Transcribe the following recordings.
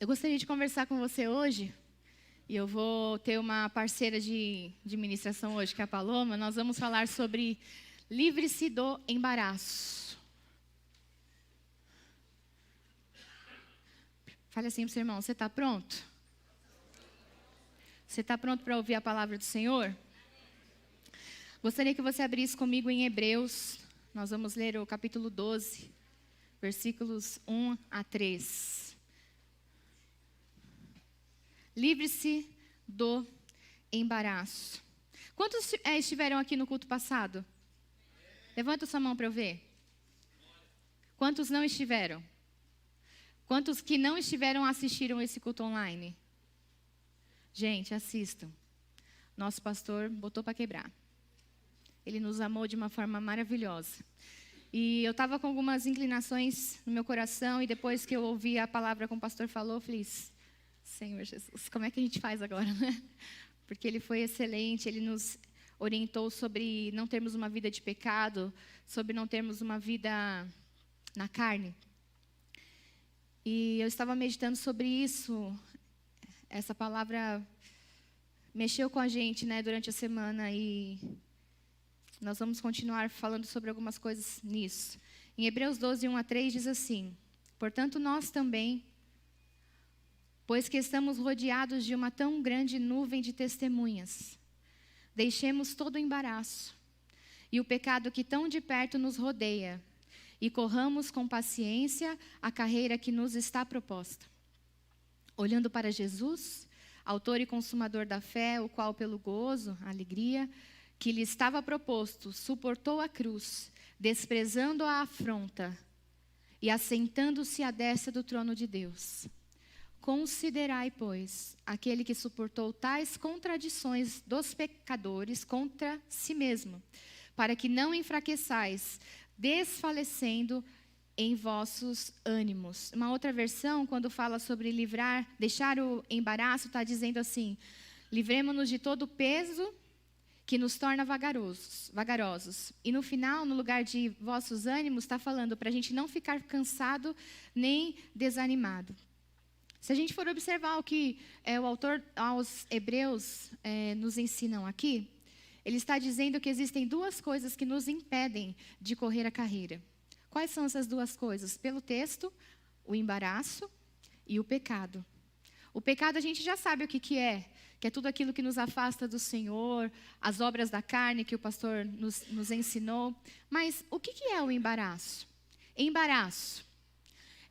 Eu gostaria de conversar com você hoje, e eu vou ter uma parceira de ministração hoje, que é a Paloma. Nós vamos falar sobre livre-se do embaraço. Fale assim para o seu irmão, você está pronto? Você está pronto para ouvir a palavra do Senhor? Gostaria que você abrisse comigo em Hebreus. Nós vamos ler o capítulo 12, versículos 1 a 3. Livre-se do embaraço. Quantos estiveram aqui no culto passado? Levanta sua mão para eu ver. Quantos não estiveram? Quantos que não estiveram assistiram esse culto online? Gente, assistam. Nosso pastor botou para quebrar. Ele nos amou de uma forma maravilhosa. E eu estava com algumas inclinações no meu coração, e depois que eu ouvi a palavra que o pastor falou, eu falei, Senhor Jesus, como é que a gente faz agora, né? Porque ele foi excelente, ele nos orientou sobre não termos uma vida de pecado, sobre não termos uma vida na carne. E eu estava meditando sobre isso, essa palavra mexeu com a gente, né, durante a semana, e nós vamos continuar falando sobre algumas coisas nisso. Em Hebreus 12, 1 a 3 diz assim: portanto nós também, pois que estamos rodeados de uma tão grande nuvem de testemunhas, deixemos todo o embaraço e o pecado que tão de perto nos rodeia, e corramos com paciência a carreira que nos está proposta. Olhando para Jesus, autor e consumador da fé, o qual pelo gozo, a alegria, que lhe estava proposto, suportou a cruz, desprezando a afronta e assentando-se à destra do trono de Deus. Considerai, pois, aquele que suportou tais contradições dos pecadores contra si mesmo, para que não enfraqueçais, desfalecendo em vossos ânimos. Uma outra versão, quando fala sobre livrar, deixar o embaraço, está dizendo assim: livremo-nos de todo o peso que nos torna vagarosos. E no final, no lugar de vossos ânimos, está falando para a gente não ficar cansado nem desanimado. Se a gente for observar o que o autor aos Hebreus nos ensinam aqui, ele está dizendo que existem duas coisas que nos impedem de correr a carreira. Quais são essas duas coisas? Pelo texto, o embaraço e o pecado. O pecado a gente já sabe o que é tudo aquilo que nos afasta do Senhor, as obras da carne que o pastor nos ensinou. Mas o que é o embaraço? Embaraço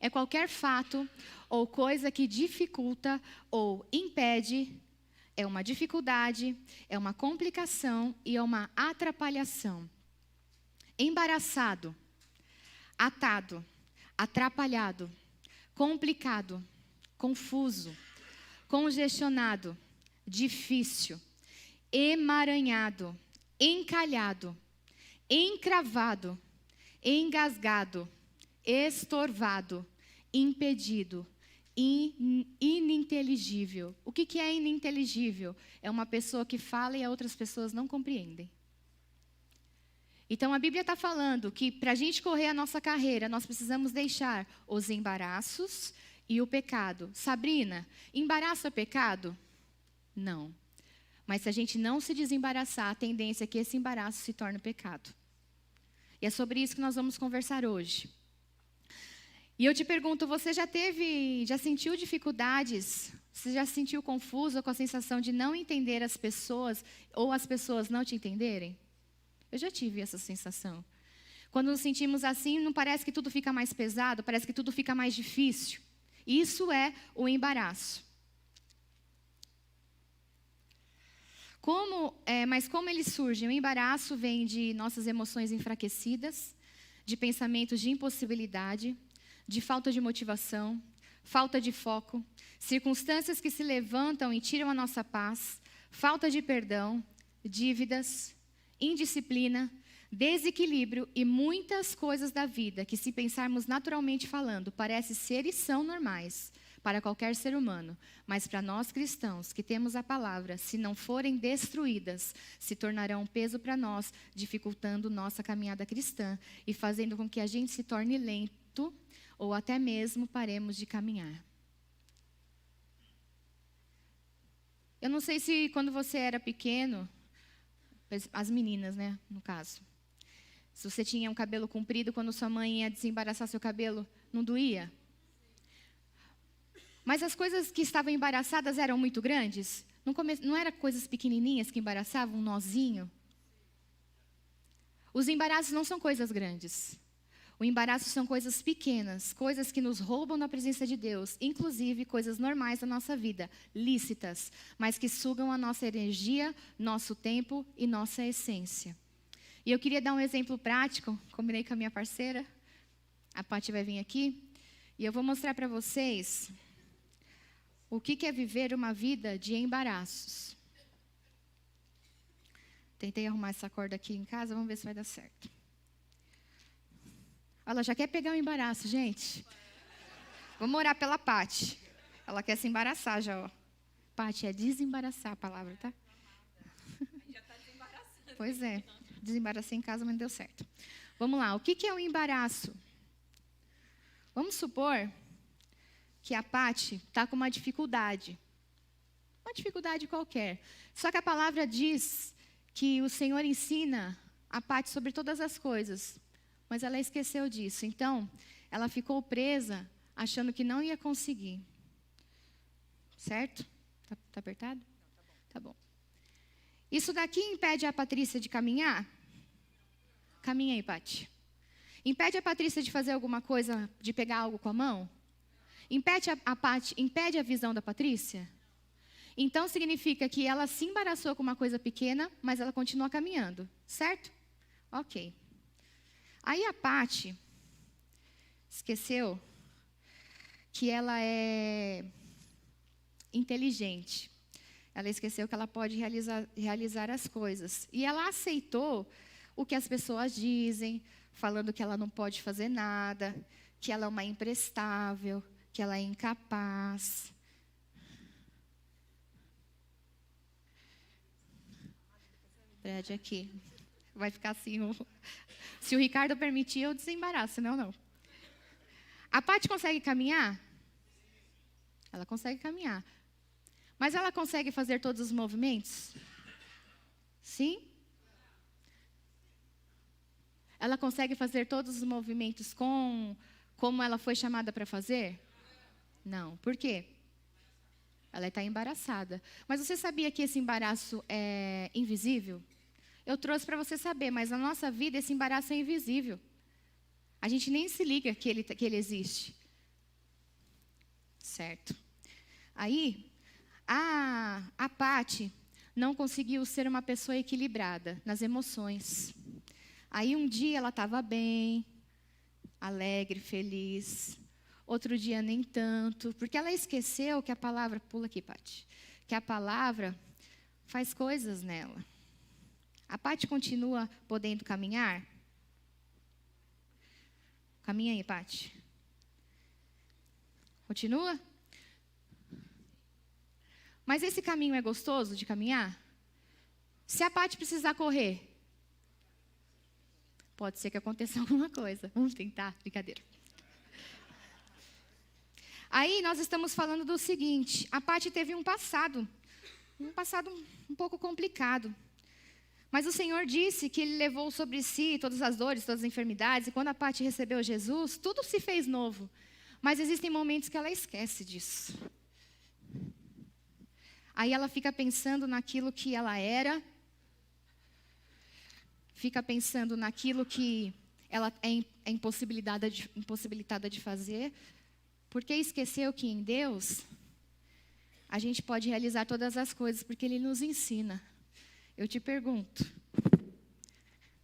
é qualquer fato ou coisa que dificulta ou impede, é uma dificuldade, é uma complicação e é uma atrapalhação. Embaraçado, atado, atrapalhado, complicado, confuso, congestionado, difícil, emaranhado, encalhado, encravado, engasgado, estorvado, impedido, ininteligível. O que é ininteligível? É uma pessoa que fala e as outras pessoas não compreendem. Então a Bíblia está falando que para a gente correr a nossa carreira, nós precisamos deixar os embaraços e o pecado. Sabrina, embaraço é pecado? Não. Mas se a gente não se desembaraçar, a tendência é que esse embaraço se torne pecado. E é sobre isso que nós vamos conversar hoje. E eu te pergunto, você já sentiu dificuldades? Você já se sentiu confuso com a sensação de não entender as pessoas ou as pessoas não te entenderem? Eu já tive essa sensação. Quando nos sentimos assim, não parece que tudo fica mais pesado, parece que tudo fica mais difícil. Isso é o embaraço. Mas como ele surge? O embaraço vem de nossas emoções enfraquecidas, de pensamentos de impossibilidade, de falta de motivação, falta de foco, circunstâncias que se levantam e tiram a nossa paz, falta de perdão, dívidas, indisciplina, desequilíbrio e muitas coisas da vida que, se pensarmos naturalmente falando, parecem ser e são normais para qualquer ser humano, mas para nós cristãos que temos a palavra, se não forem destruídas, se tornarão um peso para nós, dificultando nossa caminhada cristã e fazendo com que a gente se torne lento ou até mesmo paremos de caminhar. Eu não sei se quando você era pequeno, as meninas, né, no caso, se você tinha um cabelo comprido, quando sua mãe ia desembaraçar seu cabelo, não doía? Mas as coisas que estavam embaraçadas eram muito grandes? Não eram coisas pequenininhas que embaraçavam, um nozinho? Os embaraços não são coisas grandes. O embaraço são coisas pequenas, coisas que nos roubam da presença de Deus, inclusive coisas normais da nossa vida, lícitas, mas que sugam a nossa energia, nosso tempo e nossa essência. E eu queria dar um exemplo prático, combinei com a minha parceira, a Paty vai vir aqui, e eu vou mostrar para vocês o que é viver uma vida de embaraços. Tentei arrumar essa corda aqui em casa, vamos ver se vai dar certo. Ela já quer pegar o embaraço, gente. Vamos orar pela Paty. Ela quer se embaraçar já, ó. Paty, é desembaraçar a palavra, tá? Já está desembaraçando. Pois é, desembaracei em casa, mas não deu certo. Vamos lá, o que é o embaraço? Vamos supor que a Paty está com uma dificuldade qualquer. Só que a palavra diz que o Senhor ensina a Paty sobre todas as coisas, mas ela esqueceu disso. Então, ela ficou presa, achando que não ia conseguir. Certo? Tá apertado? Tá bom. Isso daqui impede a Patrícia de caminhar? Caminha aí, Paty. Impede a Patrícia de fazer alguma coisa, de pegar algo com a mão? Impede a visão da Patrícia? Então, significa que ela se embaraçou com uma coisa pequena, mas ela continua caminhando, certo? Ok. Aí a Paty esqueceu que ela é inteligente. Ela esqueceu que ela pode realizar as coisas. E ela aceitou o que as pessoas dizem, falando que ela não pode fazer nada, que ela é uma imprestável, que ela é incapaz. Prédio aqui. Vai ficar assim. Se o Ricardo permitir, eu desembaraço, senão não. A Paty consegue caminhar? Ela consegue caminhar. Mas ela consegue fazer todos os movimentos? Sim? Ela consegue fazer todos os movimentos como ela foi chamada para fazer? Não. Por quê? Ela está embaraçada. Mas você sabia que esse embaraço é invisível? Eu trouxe para você saber, mas na nossa vida esse embaraço é invisível. A gente nem se liga que ele existe. Certo. Aí, a Paty não conseguiu ser uma pessoa equilibrada nas emoções. Aí um dia ela estava bem, alegre, feliz. Outro dia nem tanto, porque ela esqueceu que a palavra, pula aqui, Paty, que a palavra faz coisas nela. A Paty continua podendo caminhar? Caminha aí, Paty. Continua? Mas esse caminho é gostoso de caminhar? Se a Paty precisar correr, pode ser que aconteça alguma coisa. Vamos tentar, brincadeira. Aí nós estamos falando do seguinte, a Paty teve um passado um pouco complicado. Mas o Senhor disse que Ele levou sobre si todas as dores, todas as enfermidades, e quando a Paty recebeu Jesus, tudo se fez novo. Mas existem momentos que ela esquece disso. Aí ela fica pensando naquilo que ela era, fica pensando naquilo que ela é impossibilitada de fazer, porque esqueceu que em Deus a gente pode realizar todas as coisas, porque Ele nos ensina. Eu te pergunto,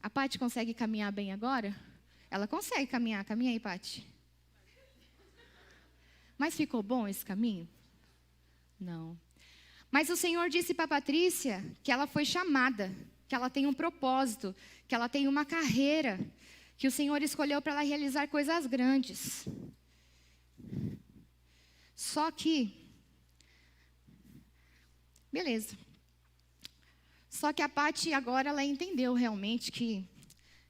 a Paty consegue caminhar bem agora? Ela consegue caminhar, caminha aí, Paty. Mas ficou bom esse caminho? Não. Mas o Senhor disse para a Patrícia que ela foi chamada, que ela tem um propósito, que ela tem uma carreira, que o Senhor escolheu para ela realizar coisas grandes. Só que, beleza. Só que a Paty agora ela entendeu realmente que,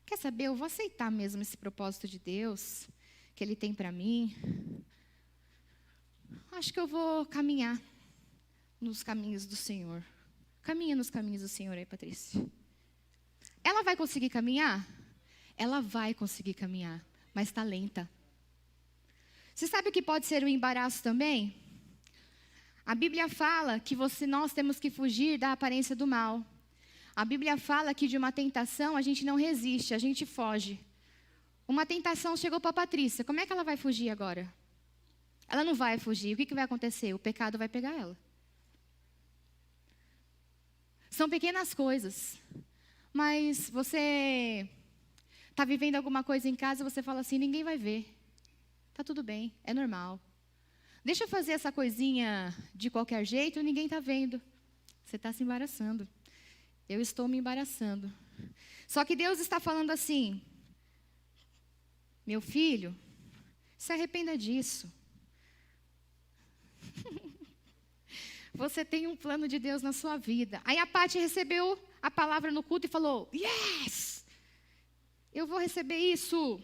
quer saber, eu vou aceitar mesmo esse propósito de Deus, que Ele tem para mim. Acho que eu vou caminhar. nos caminhos do Senhor. Caminha nos caminhos do Senhor aí, Patrícia. Ela vai conseguir caminhar? Ela vai conseguir caminhar, mas está lenta. Você sabe o que pode ser o embaraço também? A Bíblia fala que nós temos que fugir da aparência do mal. A Bíblia fala que de uma tentação a gente não resiste, a gente foge. Uma tentação chegou para a Patrícia, como é que ela vai fugir agora? Ela não vai fugir, o que vai acontecer? O pecado vai pegar ela. São pequenas coisas, mas você está vivendo alguma coisa em casa e você fala assim, ninguém vai ver. Está tudo bem, é normal. Deixa eu fazer essa coisinha de qualquer jeito, ninguém está vendo. Você está se embaraçando. Eu estou me embaraçando. Só que Deus está falando assim, meu filho, se arrependa disso. Você tem um plano de Deus na sua vida. Aí a Paty recebeu a palavra no culto e falou, yes! Eu vou receber isso.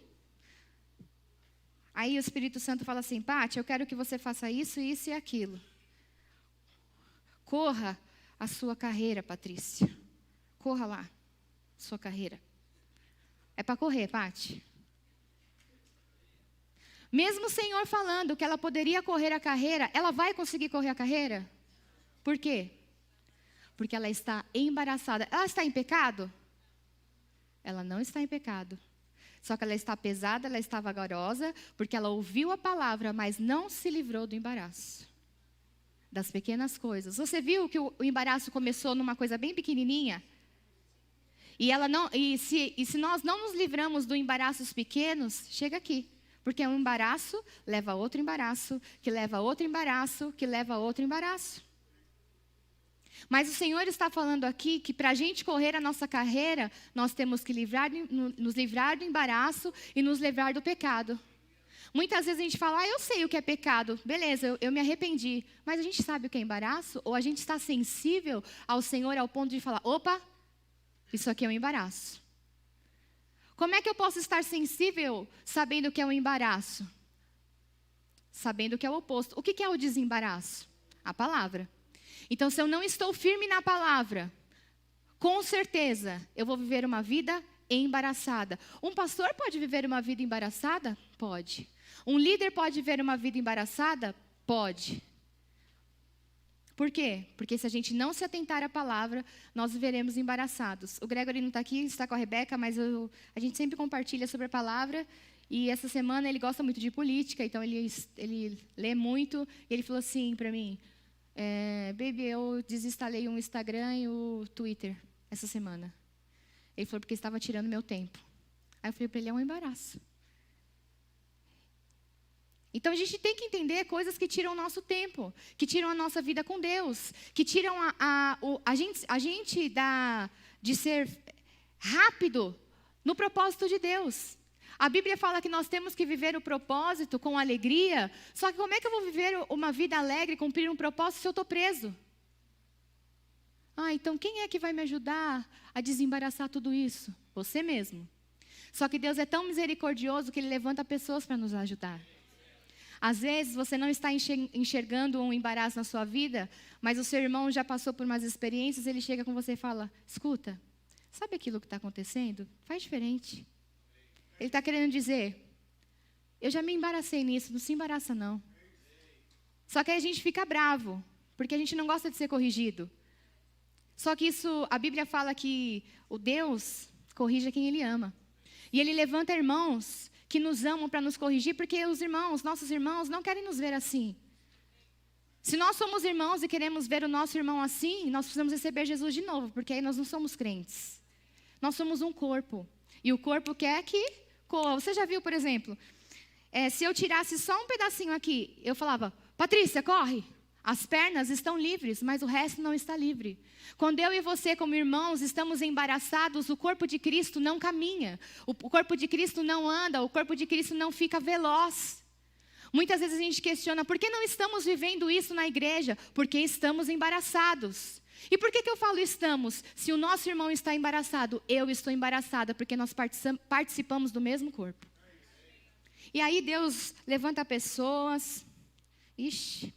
Aí o Espírito Santo fala assim, Paty, eu quero que você faça isso, isso e aquilo. Corra a sua carreira, Patrícia. Corra lá, sua carreira. É para correr, Paty. Mesmo o Senhor falando que ela poderia correr a carreira, ela vai conseguir correr a carreira? Por quê? Porque ela está embaraçada. Ela está em pecado? Ela não está em pecado. Só que ela está pesada, ela está vagarosa, porque ela ouviu a palavra, mas não se livrou do embaraço. Das pequenas coisas. Você viu que o embaraço começou numa coisa bem pequenininha? Se nós não nos livramos dos embaraços pequenos, chega aqui. Porque um embaraço leva a outro embaraço, que leva a outro embaraço, que leva a outro embaraço. Mas o Senhor está falando aqui que para a gente correr a nossa carreira, nós temos que nos livrar do embaraço e nos livrar do pecado. Muitas vezes a gente fala, eu sei o que é pecado, beleza, eu me arrependi. Mas a gente sabe o que é embaraço? Ou a gente está sensível ao Senhor ao ponto de falar, opa, isso aqui é um embaraço. Como é que eu posso estar sensível sabendo o que é um embaraço? Sabendo o que é o oposto. O que é o desembaraço? A palavra. Então, se eu não estou firme na palavra, com certeza, eu vou viver uma vida embaraçada. Um pastor pode viver uma vida embaraçada? Pode. Um líder pode viver uma vida embaraçada? Pode. Por quê? Porque se a gente não se atentar à palavra, nós viveremos embaraçados. O Gregory não está aqui, está com a Rebeca, mas a gente sempre compartilha sobre a palavra. E essa semana ele gosta muito de política, então ele lê muito. E ele falou assim para mim, baby, eu desinstalei o Instagram e o Twitter essa semana. Ele falou porque estava tirando meu tempo. Aí eu falei para ele, é um embaraço. Então a gente tem que entender coisas que tiram o nosso tempo, que tiram a nossa vida com Deus, que tiram a gente de ser rápido no propósito de Deus. A Bíblia fala que nós temos que viver o propósito com alegria, só que como é que eu vou viver uma vida alegre, cumprir um propósito se eu estou preso? Então quem é que vai me ajudar a desembaraçar tudo isso? Você mesmo. Só que Deus é tão misericordioso que Ele levanta pessoas para nos ajudar. Às vezes você não está enxergando um embaraço na sua vida, mas o seu irmão já passou por umas experiências, ele chega com você e fala, escuta, sabe aquilo que está acontecendo? Faz diferente. Ele está querendo dizer, eu já me embaracei nisso, não se embaraça não. Só que aí a gente fica bravo, porque a gente não gosta de ser corrigido. Só que a Bíblia fala que o Deus corrige quem Ele ama. E Ele levanta irmãos que nos amam para nos corrigir, porque nossos irmãos não querem nos ver assim. Se nós somos irmãos e queremos ver o nosso irmão assim, nós precisamos receber Jesus de novo, porque aí nós não somos crentes. Nós somos um corpo. E o corpo quer que corra. Você já viu, por exemplo, se eu tirasse só um pedacinho aqui, eu falava, Patrícia, corre. As pernas estão livres, mas o resto não está livre. Quando eu e você, como irmãos, estamos embaraçados, o corpo de Cristo não caminha. O corpo de Cristo não anda, o corpo de Cristo não fica veloz. Muitas vezes a gente questiona, por que não estamos vivendo isso na igreja? Porque estamos embaraçados. E por que eu falo estamos? Se o nosso irmão está embaraçado, eu estou embaraçada, porque nós participamos do mesmo corpo. E aí Deus levanta pessoas. Ixi.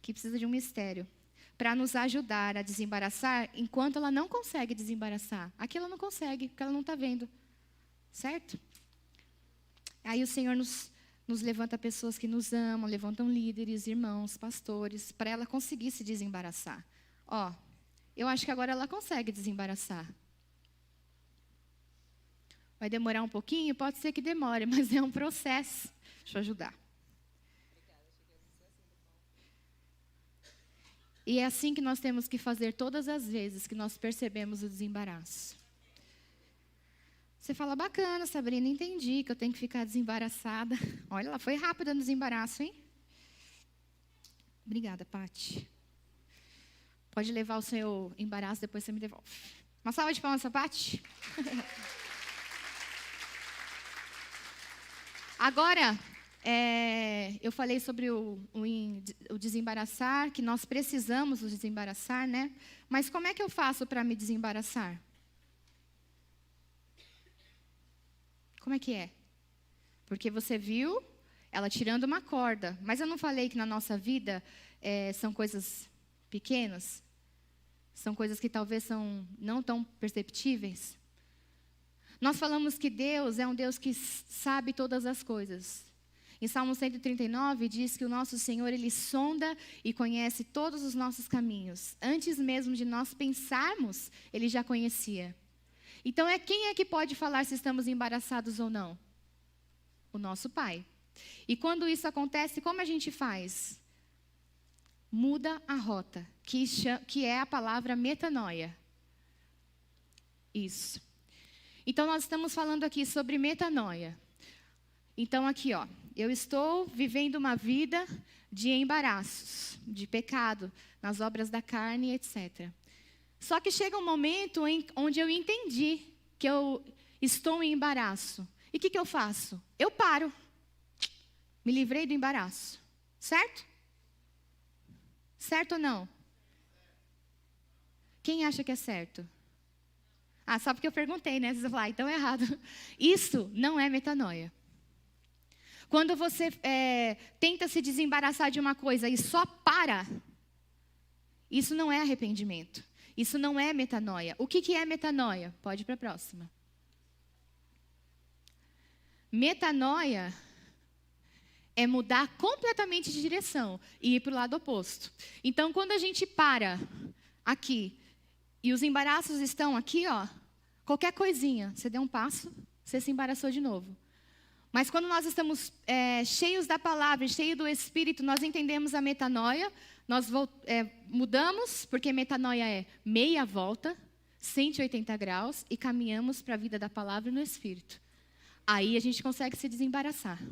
que precisa de um mistério para nos ajudar a desembaraçar enquanto ela não consegue desembaraçar. Aqui ela não consegue, porque ela não está vendo. Certo? Aí o Senhor nos levanta pessoas que nos amam, levantam líderes, irmãos, pastores, para ela conseguir se desembaraçar. Ó, eu acho que agora ela consegue desembaraçar. Vai demorar um pouquinho? Pode ser que demore, mas é um processo. Deixa eu ajudar. E é assim que nós temos que fazer todas as vezes que nós percebemos o desembaraço. Você fala, bacana, Sabrina, entendi que eu tenho que ficar desembaraçada. Olha lá, foi rápido no desembaraço, hein? Obrigada, Paty. Pode levar o seu embaraço, depois você me devolve. Uma salva de palmas para a Paty. Agora, eu falei sobre o desembaraçar, que nós precisamos nos desembaraçar, né? Mas como é que eu faço para me desembaraçar? Como é que é? Porque você viu ela tirando uma corda. Mas eu não falei que na nossa vida são coisas pequenas? São coisas que talvez são não tão perceptíveis? Nós falamos que Deus é um Deus que sabe todas as coisas. Em Salmo 139 diz que o nosso Senhor, Ele sonda e conhece todos os nossos caminhos. Antes mesmo de nós pensarmos, Ele já conhecia. Então, quem é que pode falar se estamos embaraçados ou não? O nosso Pai. E quando isso acontece, como a gente faz? Muda a rota, que é a palavra metanoia. Isso. Então, nós estamos falando aqui sobre metanoia. Então, aqui, ó, eu estou vivendo uma vida de embaraços, de pecado, nas obras da carne, etc. Só que chega um momento onde eu entendi que eu estou em embaraço. E o que eu faço? Eu paro. Me livrei do embaraço. Certo? Certo ou não? Quem acha que é certo? Ah, só porque eu perguntei, né? Vocês vão falar, então é errado. Isso não é metanoia. Quando você tenta se desembaraçar de uma coisa e só para, isso não é arrependimento. Isso não é metanoia. O que é metanoia? Pode ir para a próxima. Metanoia é mudar completamente de direção e ir para o lado oposto. Então, quando a gente para aqui e os embaraços estão aqui, ó, qualquer coisinha, você deu um passo, você se embaraçou de novo. Mas quando nós estamos cheios da palavra, cheios do Espírito, nós entendemos a metanoia, nós mudamos, porque metanoia é meia volta, 180 graus, e caminhamos para a vida da palavra no Espírito. Aí a gente consegue se desembaraçar.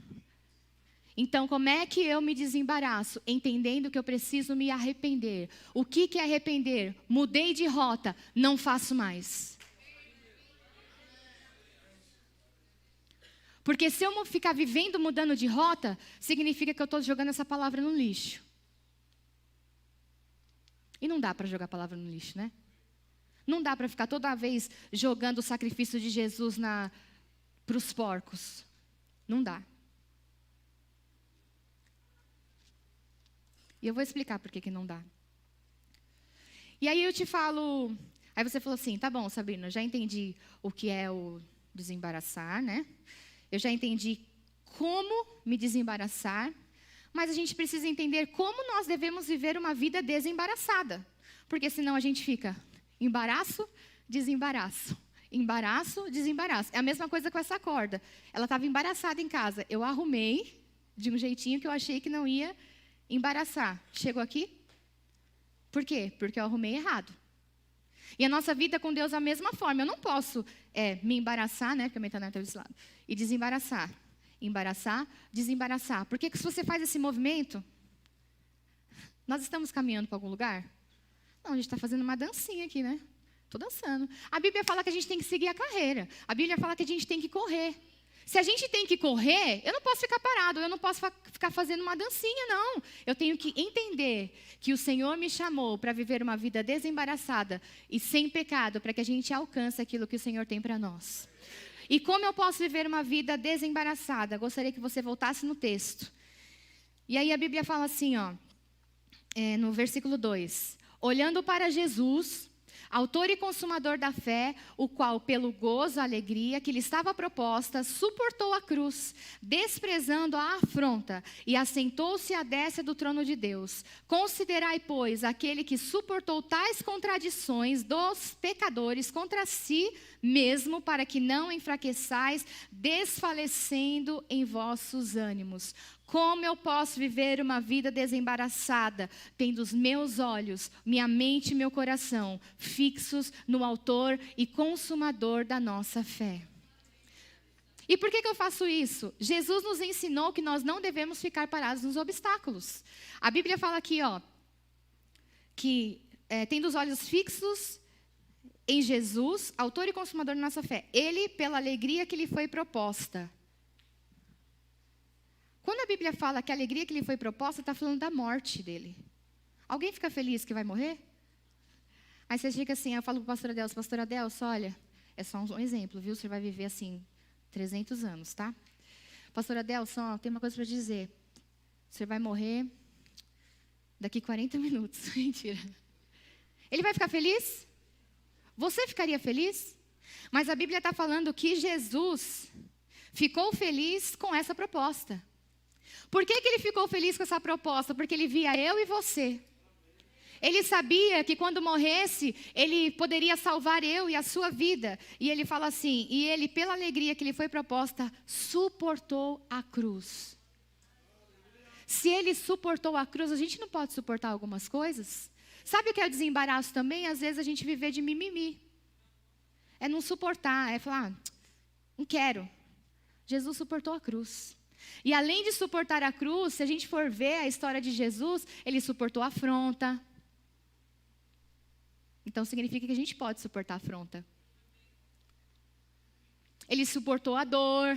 Então, como é que eu me desembaraço? Entendendo que eu preciso me arrepender. O que é arrepender? Mudei de rota, não faço mais. Porque se eu ficar vivendo mudando de rota, significa que eu estou jogando essa palavra no lixo. E não dá para jogar a palavra no lixo, né? Não dá para ficar toda vez jogando o sacrifício de Jesus para os porcos. Não dá. E eu vou explicar por que não dá. E aí eu te falo... Aí você falou assim, tá bom, Sabrina, já entendi o que é o desembaraçar, né? Eu já entendi como me desembaraçar, mas a gente precisa entender como nós devemos viver uma vida desembaraçada. Porque senão a gente fica embaraço, desembaraço. Embaraço, desembaraço. É a mesma coisa com essa corda. Ela estava embaraçada em casa. Eu arrumei de um jeitinho que eu achei que não ia embaraçar. Chegou aqui? Por quê? Porque eu arrumei errado. E a nossa vida com Deus é a mesma forma. Eu não posso me embaraçar, né? Porque a metanoia está desse lado. E desembaraçar. Embaraçar, desembaraçar. Porque se você faz esse movimento, nós estamos caminhando para algum lugar? Não, a gente está fazendo uma dancinha aqui, né? Estou dançando. A Bíblia fala que a gente tem que seguir a carreira. A Bíblia fala que a gente tem que correr. Se a gente tem que correr, eu não posso ficar parado, eu não posso ficar fazendo uma dancinha, não. Eu tenho que entender que o Senhor me chamou para viver uma vida desembaraçada e sem pecado, para que a gente alcance aquilo que o Senhor tem para nós. E como eu posso viver uma vida desembaraçada? Gostaria que você voltasse no texto. E aí a Bíblia fala assim, ó. no versículo 2. Olhando para Jesus, autor e consumador da fé, o qual, pelo gozo, a alegria que lhe estava proposta, suportou a cruz, desprezando a afronta, e assentou-se à destra do trono de Deus. Considerai, pois, aquele que suportou tais contradições dos pecadores contra si mesmo, para que não enfraqueçais, desfalecendo em vossos ânimos. Como eu posso viver uma vida desembaraçada, tendo os meus olhos, minha mente e meu coração fixos no autor e consumador da nossa fé? E por que eu faço isso? Jesus nos ensinou que nós não devemos ficar parados nos obstáculos. A Bíblia fala aqui, que tendo os olhos fixos em Jesus, autor e consumador da nossa fé. Ele, pela alegria que lhe foi proposta. Quando a Bíblia fala que a alegria que lhe foi proposta, está falando da morte dele. Alguém fica feliz que vai morrer? Aí você fica assim, eu falo para o pastor Adelson, olha, é só um exemplo, viu? Você vai viver assim, 300 anos, tá? Pastor Adelson, tem uma coisa para dizer. Você vai morrer daqui 40 minutos. Mentira. Ele vai ficar feliz? Você ficaria feliz? Mas a Bíblia está falando que Jesus ficou feliz com essa proposta. Por que ele ficou feliz com essa proposta? Porque ele via eu e você. Ele sabia que quando morresse, ele poderia salvar eu e a sua vida. E ele fala assim, e ele, pela alegria que lhe foi proposta, suportou a cruz. Se ele suportou a cruz, a gente não pode suportar algumas coisas? Sabe o que é o desembaraço também? Às vezes a gente viver de mimimi. É não suportar, é falar, não quero. Jesus suportou a cruz. E além de suportar a cruz, se a gente for ver a história de Jesus, ele suportou a afronta. Então significa que a gente pode suportar a afronta. Ele suportou a dor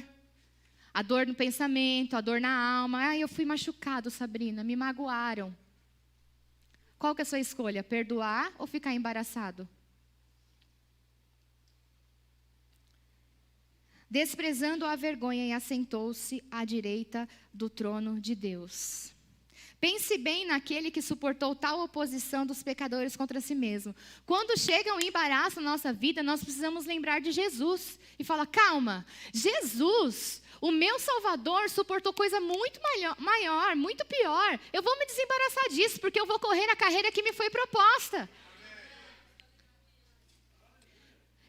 no pensamento, a dor na alma. Ai, eu fui machucado, Sabrina, me magoaram. Qual que é a sua escolha? Perdoar ou ficar embaraçado? Desprezando a vergonha, e assentou-se à direita do trono de Deus. Pense bem naquele que suportou tal oposição dos pecadores contra si mesmo. Quando chega um embaraço na nossa vida, nós precisamos lembrar de Jesus. E falar, calma, Jesus, o meu Salvador, suportou coisa muito maior, muito pior. Eu vou me desembaraçar disso, porque eu vou correr a carreira que me foi proposta.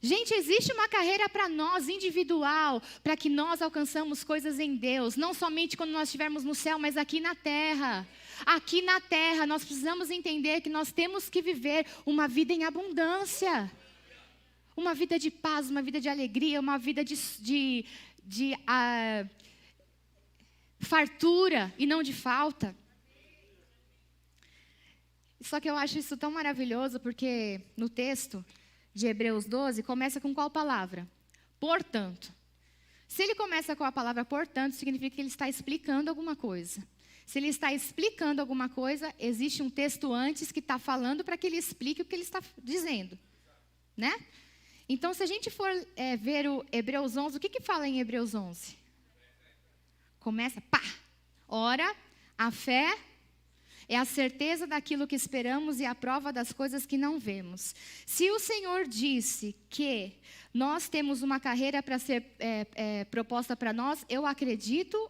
Gente, existe uma carreira para nós, individual, para que nós alcançamos coisas em Deus, não somente quando nós estivermos no céu, mas aqui na terra. Aqui na terra, nós precisamos entender que nós temos que viver uma vida em abundância. Uma vida de paz, uma vida de alegria, uma vida de fartura e não de falta. Só que eu acho isso tão maravilhoso, porque no texto de Hebreus 12, começa com qual palavra? Portanto. Se ele começa com a palavra portanto, significa que ele está explicando alguma coisa. Se ele está explicando alguma coisa, existe um texto antes que está falando para que ele explique o que ele está dizendo. Né? Então, se a gente for ver o Hebreus 11, o que fala em Hebreus 11? Começa, pá! Ora, a fé é a certeza daquilo que esperamos e a prova das coisas que não vemos. Se o Senhor disse que nós temos uma carreira para ser proposta para nós, eu acredito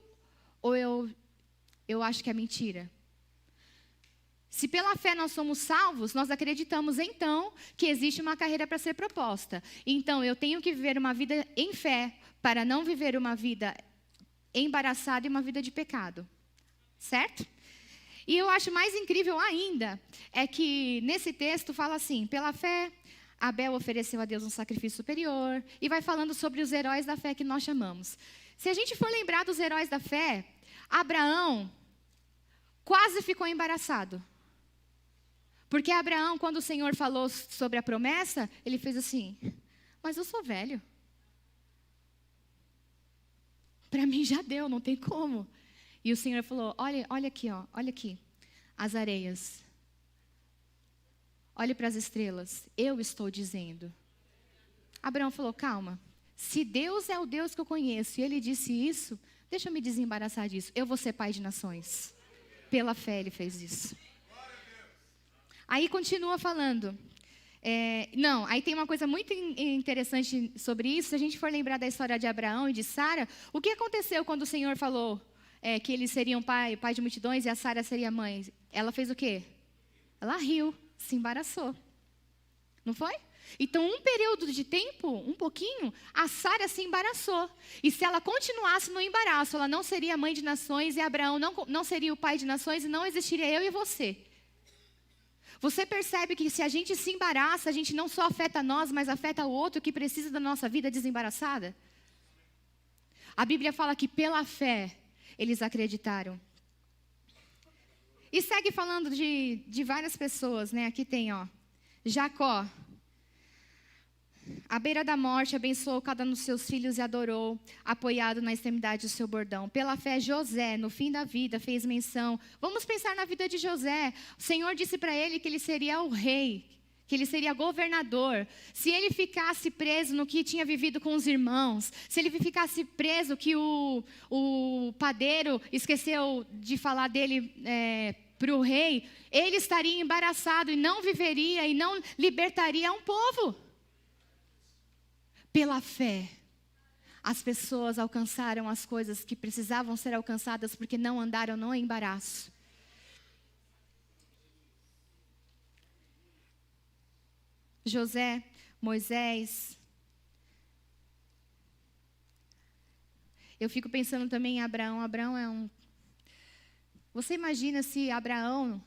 ou eu acho que é mentira? Se pela fé nós somos salvos, nós acreditamos então que existe uma carreira para ser proposta. Então eu tenho que viver uma vida em fé para não viver uma vida embaraçada e uma vida de pecado. Certo? E eu acho mais incrível ainda, é que nesse texto fala assim, pela fé, Abel ofereceu a Deus um sacrifício superior, e vai falando sobre os heróis da fé que nós chamamos. Se a gente for lembrar dos heróis da fé, Abraão quase ficou embaraçado. Porque Abraão, quando o Senhor falou sobre a promessa, ele fez assim, mas eu sou velho. Para mim já deu, não tem como. E o Senhor falou, olha aqui, olha aqui, as areias. Olhe para as estrelas, eu estou dizendo. Abraão falou, calma, se Deus é o Deus que eu conheço, e Ele disse isso, deixa eu me desembaraçar disso, eu vou ser pai de nações. Pela fé Ele fez isso. Aí continua falando. Aí tem uma coisa muito interessante sobre isso. Se a gente for lembrar da história de Abraão e de Sara, o que aconteceu quando o Senhor falou que eles seriam pai de multidões e a Sara seria mãe? Ela fez o quê? Ela riu, se embaraçou. Não foi? Então, um período de tempo, um pouquinho, a Sara se embaraçou. E se ela continuasse no embaraço, ela não seria mãe de nações e Abraão não seria o pai de nações e não existiria eu e você. Você percebe que se a gente se embaraça, a gente não só afeta nós, mas afeta o outro que precisa da nossa vida desembaraçada? A Bíblia fala que pela fé eles acreditaram. E segue falando de várias pessoas, né? Aqui tem, Jacó. À beira da morte, abençoou cada um dos seus filhos e adorou, apoiado na extremidade do seu bordão. Pela fé, José, no fim da vida, fez menção. Vamos pensar na vida de José. O Senhor disse para ele que ele seria o rei, que ele seria governador. Se ele ficasse preso no que tinha vivido com os irmãos, se ele ficasse preso que o padeiro esqueceu de falar dele para o rei, ele estaria embaraçado e não viveria e não libertaria um povo. Pela fé, as pessoas alcançaram as coisas que precisavam ser alcançadas porque não andaram no embaraço. José, Moisés. Eu fico pensando também em Abraão. Abraão é um... Você imagina se Abraão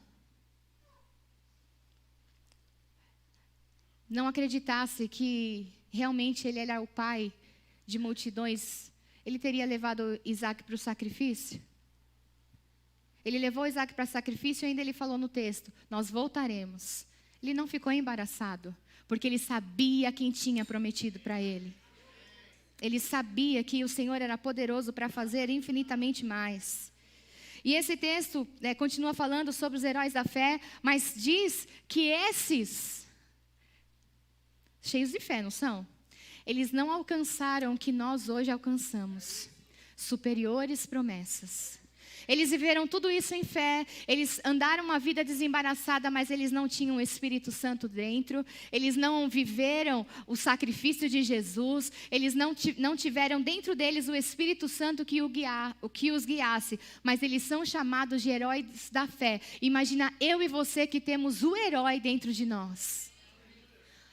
não acreditasse que realmente ele era o pai de multidões, ele teria levado Isaac para o sacrifício? Ele levou Isaac para o sacrifício e ainda ele falou no texto, nós voltaremos. Ele não ficou embaraçado, porque ele sabia quem tinha prometido para ele. Ele sabia que o Senhor era poderoso para fazer infinitamente mais. E esse texto continua falando sobre os heróis da fé, mas diz que esses... cheios de fé, não são? Eles não alcançaram o que nós hoje alcançamos. Superiores promessas. Eles viveram tudo isso em fé. Eles andaram uma vida desembaraçada, mas eles não tinham o Espírito Santo dentro. Eles não viveram o sacrifício de Jesus. Eles não tiveram dentro deles o Espírito Santo que os guiasse. Mas eles são chamados de heróis da fé. Imagina eu e você que temos o herói dentro de nós.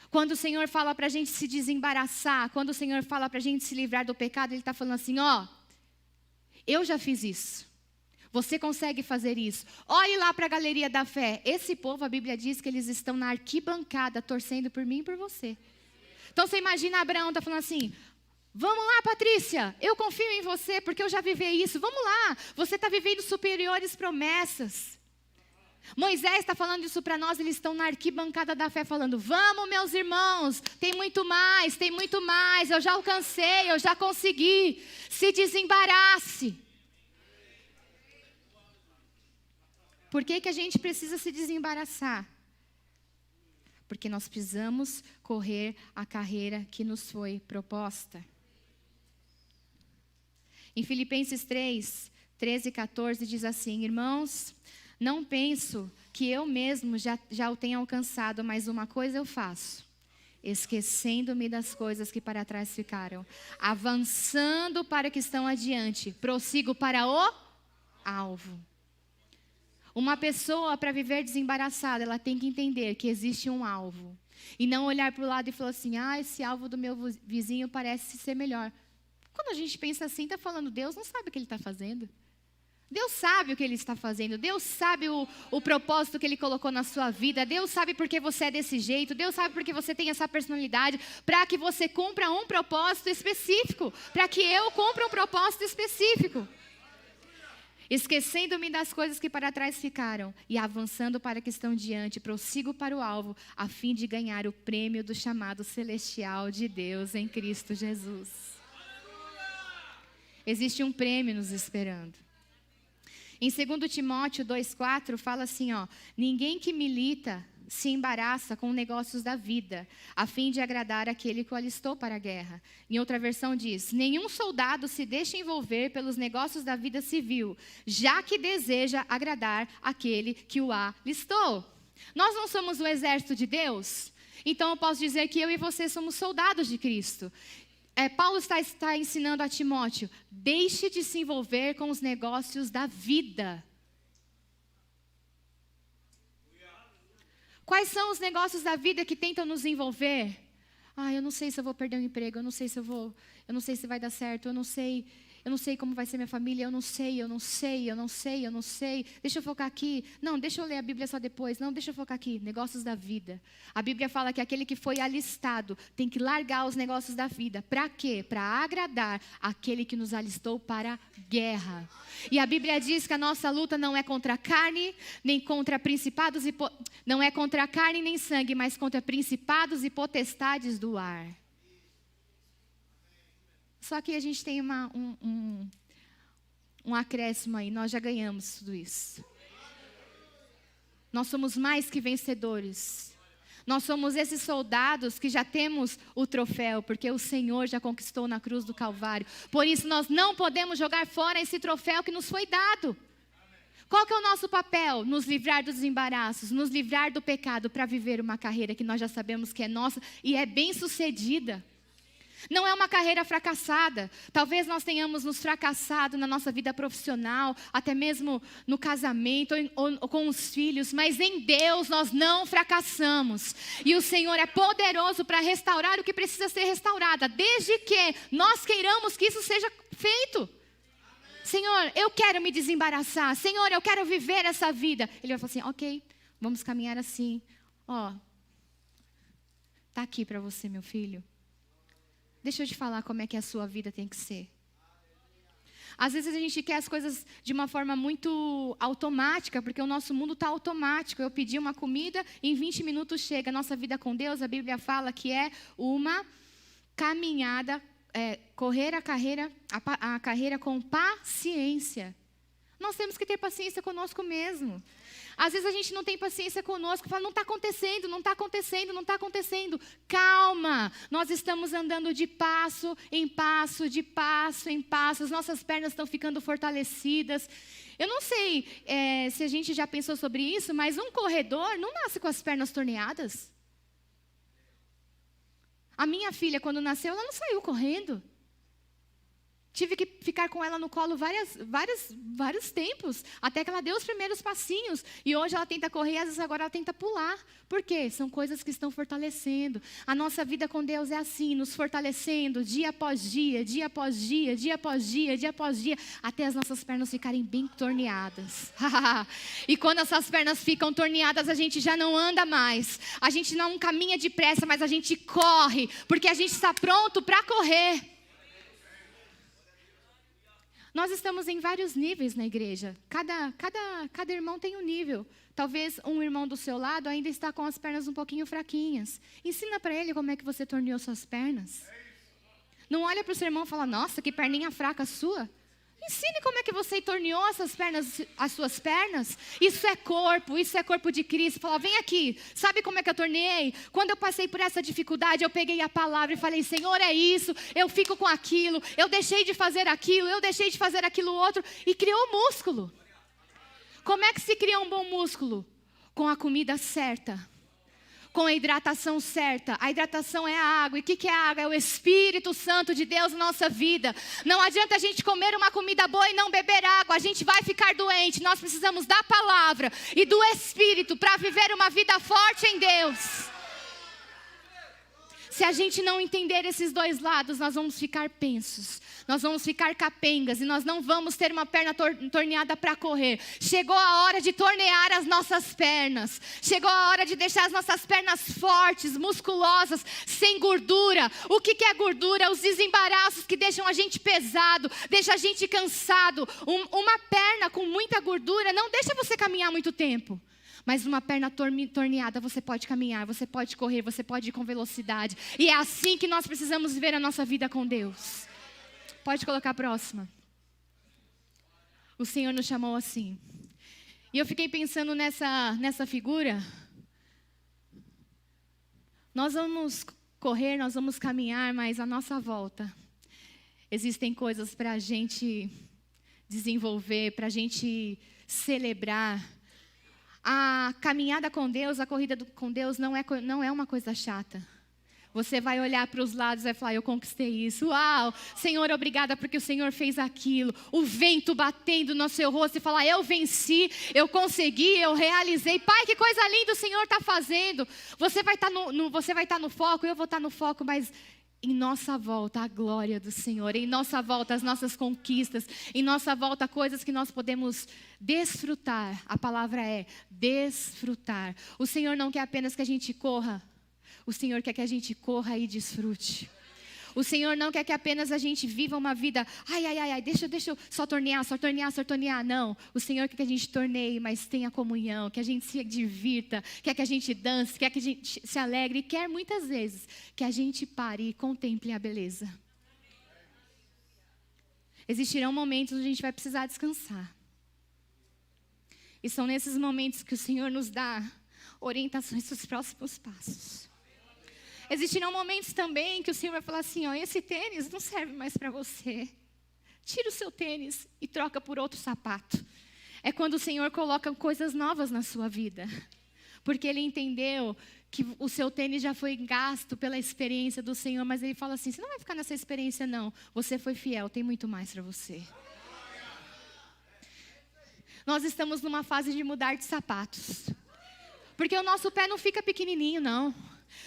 Quando o Senhor fala para a gente se desembaraçar, quando o Senhor fala para a gente se livrar do pecado, Ele está falando assim, eu já fiz isso. Você consegue fazer isso. Olhe lá para a galeria da fé. Esse povo, a Bíblia diz que eles estão na arquibancada, torcendo por mim e por você. Então você imagina Abraão está falando assim, vamos lá, Patrícia, eu confio em você, porque eu já vivi isso. Vamos lá, você está vivendo superiores promessas. Moisés está falando isso para nós, eles estão na arquibancada da fé falando, vamos meus irmãos, tem muito mais, eu já alcancei, eu já consegui, se desembarace. Por que a gente precisa se desembaraçar? Porque nós precisamos correr a carreira que nos foi proposta. Em Filipenses 3, 13 e 14 diz assim, irmãos, não penso que eu mesmo já o tenha alcançado, mas uma coisa eu faço, esquecendo-me das coisas que para trás ficaram, avançando para que estão adiante, prossigo para o alvo. Uma pessoa, para viver desembaraçada, ela tem que entender que existe um alvo. E não olhar para o lado e falar assim, esse alvo do meu vizinho parece ser melhor. Quando a gente pensa assim, está falando, Deus não sabe o que Ele está fazendo. Deus sabe o que Ele está fazendo. Deus sabe o propósito que Ele colocou na sua vida. Deus sabe porque você é desse jeito. Deus sabe porque você tem essa personalidade. Para que você cumpra um propósito específico. Para que eu cumpra um propósito específico. Esquecendo-me das coisas que para trás ficaram e avançando para que estão diante, prossigo para o alvo, a fim de ganhar o prêmio do chamado celestial de Deus em Cristo Jesus. Existe um prêmio nos esperando. Em 2 Timóteo 2,4 fala assim, ninguém que milita se embaraça com negócios da vida, a fim de agradar aquele que o alistou para a guerra. Em outra versão diz, nenhum soldado se deixa envolver pelos negócios da vida civil, já que deseja agradar aquele que o alistou. Nós não somos o exército de Deus? Então eu posso dizer que eu e você somos soldados de Cristo. Paulo está ensinando a Timóteo, deixe de se envolver com os negócios da vida. Quais são os negócios da vida que tentam nos envolver? Eu não sei se eu vou perder o emprego, eu não sei se vai dar certo, eu não sei como vai ser minha família, eu não sei. Deixa eu focar aqui. Não, deixa eu ler a Bíblia só depois. Não, deixa eu focar aqui. Negócios da vida. A Bíblia fala que aquele que foi alistado tem que largar os negócios da vida. Para quê? Para agradar aquele que nos alistou para a guerra. E a Bíblia diz que a nossa luta não é contra a carne, nem contra principados não é contra a carne nem sangue, mas contra principados e potestades do ar. Só que a gente tem um acréscimo aí, nós já ganhamos tudo isso. Nós somos mais que vencedores. Nós somos esses soldados que já temos o troféu, porque o Senhor já conquistou na cruz do Calvário. Por isso nós não podemos jogar fora esse troféu que nos foi dado. Qual que é o nosso papel? Nos livrar dos embaraços, nos livrar do pecado para viver uma carreira que nós já sabemos que é nossa e é bem-sucedida. Não é uma carreira fracassada. Talvez nós tenhamos nos fracassado na nossa vida profissional, até mesmo no casamento ou com os filhos, mas em Deus nós não fracassamos. E o Senhor é poderoso para restaurar o que precisa ser restaurado, desde que nós queiramos que isso seja feito. Senhor, eu quero me desembaraçar. Senhor, eu quero viver essa vida. Ele vai falar assim, ok, vamos caminhar assim. Está aqui para você, meu filho. Deixa eu te falar como é que a sua vida tem que ser. Às vezes a gente quer as coisas de uma forma muito automática, porque o nosso mundo está automático. Eu pedi uma comida, em 20 minutos chega. A nossa vida com Deus, a Bíblia fala que é uma caminhada, correr a carreira com paciência. Nós temos que ter paciência conosco mesmo. Às vezes a gente não tem paciência conosco, fala, não está acontecendo. Calma, nós estamos andando de passo em passo. As nossas pernas estão ficando fortalecidas. Eu não sei se a gente já pensou sobre isso, mas um corredor não nasce com as pernas torneadas. A minha filha, quando nasceu, ela não saiu correndo. Tive que ficar com ela no colo vários tempos, até que ela deu os primeiros passinhos. E hoje ela tenta correr, às vezes agora ela tenta pular. Por quê? São coisas que estão fortalecendo. A nossa vida com Deus é assim, nos fortalecendo dia após dia, até as nossas pernas ficarem bem torneadas. E quando essas pernas ficam torneadas, a gente já não anda mais. A gente não caminha depressa, mas a gente corre, porque a gente está pronto para correr. Nós estamos em vários níveis na igreja. Cada irmão tem um nível. Talvez um irmão do seu lado ainda está com as pernas um pouquinho fraquinhas. Ensina para ele como é que você torneou suas pernas. Não olha para o seu irmão e fala, nossa, que perninha fraca sua. Ensine como é que você torneou as suas pernas. Isso é corpo de Cristo. Fala, vem aqui, sabe como é que eu torneei? Quando eu passei por essa dificuldade, eu peguei a palavra e falei, Senhor, é isso, eu fico com aquilo, eu deixei de fazer aquilo outro, e criou músculo. Como é que se cria um bom músculo? Com a comida certa. Com a hidratação certa. A hidratação é a água. E o que é a água? É o Espírito Santo de Deus na nossa vida. Não adianta a gente comer uma comida boa e não beber água. A gente vai ficar doente. Nós precisamos da palavra e do Espírito para viver uma vida forte em Deus. Se a gente não entender esses dois lados, nós vamos ficar pensos, nós vamos ficar capengas e nós não vamos ter uma perna torneada para correr. Chegou a hora de tornear as nossas pernas. Chegou a hora de deixar as nossas pernas fortes, musculosas, sem gordura. O que é gordura? Os desembaraços que deixam a gente pesado, deixa a gente cansado. Uma perna com muita gordura não deixa você caminhar muito tempo. Mas uma perna torneada, você pode caminhar, você pode correr, você pode ir com velocidade. E é assim que nós precisamos viver a nossa vida com Deus. Pode colocar a próxima. O Senhor nos chamou assim. E eu fiquei pensando nessa figura. Nós vamos correr, nós vamos caminhar, mas à nossa volta existem coisas para a gente desenvolver, para a gente celebrar. A caminhada com Deus, a corrida com Deus não é uma coisa chata. Você vai olhar para os lados e vai falar, eu conquistei isso. Uau, Senhor, obrigada porque o Senhor fez aquilo. O vento batendo no seu rosto e falar, eu venci, eu consegui, eu realizei. Pai, que coisa linda o Senhor está fazendo. Você vai estar no foco, eu vou estar no foco, mas em nossa volta a glória do Senhor. Em nossa volta as nossas conquistas. Em nossa volta coisas que nós podemos desfrutar. A palavra é desfrutar. O Senhor não quer apenas que a gente corra. O Senhor quer que a gente corra e desfrute. O Senhor não quer que apenas a gente viva uma vida, deixa eu só tornear. Não, o Senhor quer que a gente torneie, mas tenha comunhão, que a gente se divirta, quer que a gente dance, quer que a gente se alegre, e quer muitas vezes que a gente pare e contemple a beleza. Existirão momentos onde a gente vai precisar descansar. E são nesses momentos que o Senhor nos dá orientações dos próximos passos. Existirão momentos também que o Senhor vai falar assim, esse tênis não serve mais para você. Tira o seu tênis e troca por outro sapato. É quando o Senhor coloca coisas novas na sua vida. Porque Ele entendeu que o seu tênis já foi gasto pela experiência do Senhor, mas Ele fala assim, você não vai ficar nessa experiência não. Você foi fiel, tem muito mais para você. Nós estamos numa fase de mudar de sapatos. Porque o nosso pé não fica pequenininho, não.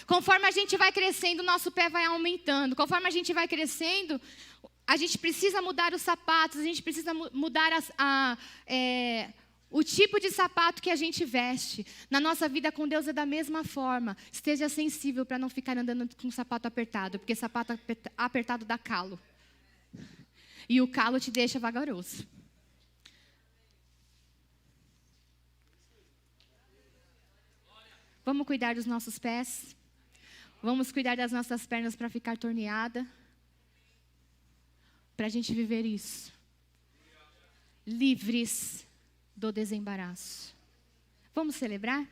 Conforme a gente vai crescendo, o nosso pé vai aumentando. Conforme a gente vai crescendo, a gente precisa mudar os sapatos, a gente precisa mudar o tipo de sapato que a gente veste. Na nossa vida com Deus é da mesma forma. Esteja sensível para não ficar andando com sapato apertado, porque sapato apertado dá calo. E o calo te deixa vagaroso. Vamos cuidar dos nossos pés. Vamos cuidar das nossas pernas para ficar torneada. Para a gente viver isso. Livres do desembaraço. Vamos celebrar?